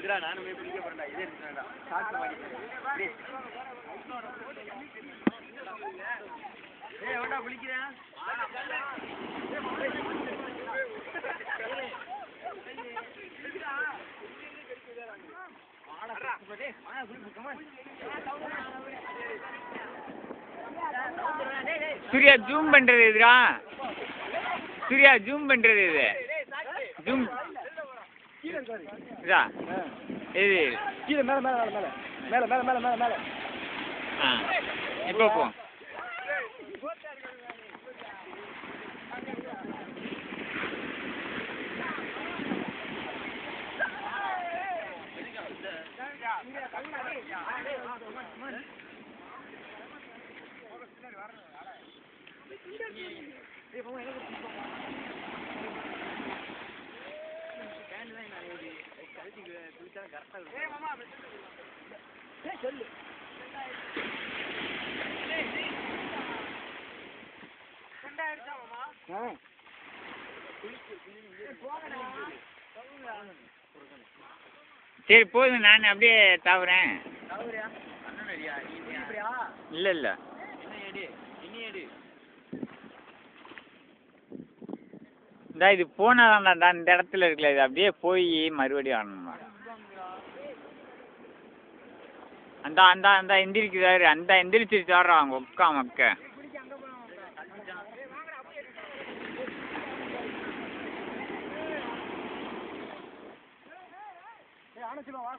இதுடா நானும் போய் குளிக்க போறேன்டா. இதே எடுத்துடா. சாக்கு மாடி. ஏய் ஓடா குளிக்கிறேன். சூர்யா ஜூம் பண்றது இதுடா. சூர்யா ஜூம் பண்றது இது. ஜூம் இதா இது கீழே மேல மேல மேல மேல மேல மேல மேல மேல. இப்போ போ. சரி போதும், நான் அப்படியே தவறேன். இல்லை இல்லை இந்த இது போனதான்டா இந்த இடத்துல இருக்குல்ல, இது அப்படியே போய் மறுபடியும் வரணுமா? அந்த அந்த அந்த எந்திரிக்குதாரு, அந்த எந்திரிச்சிருச்சு வர்றாங்க உட்கா மக்க. வா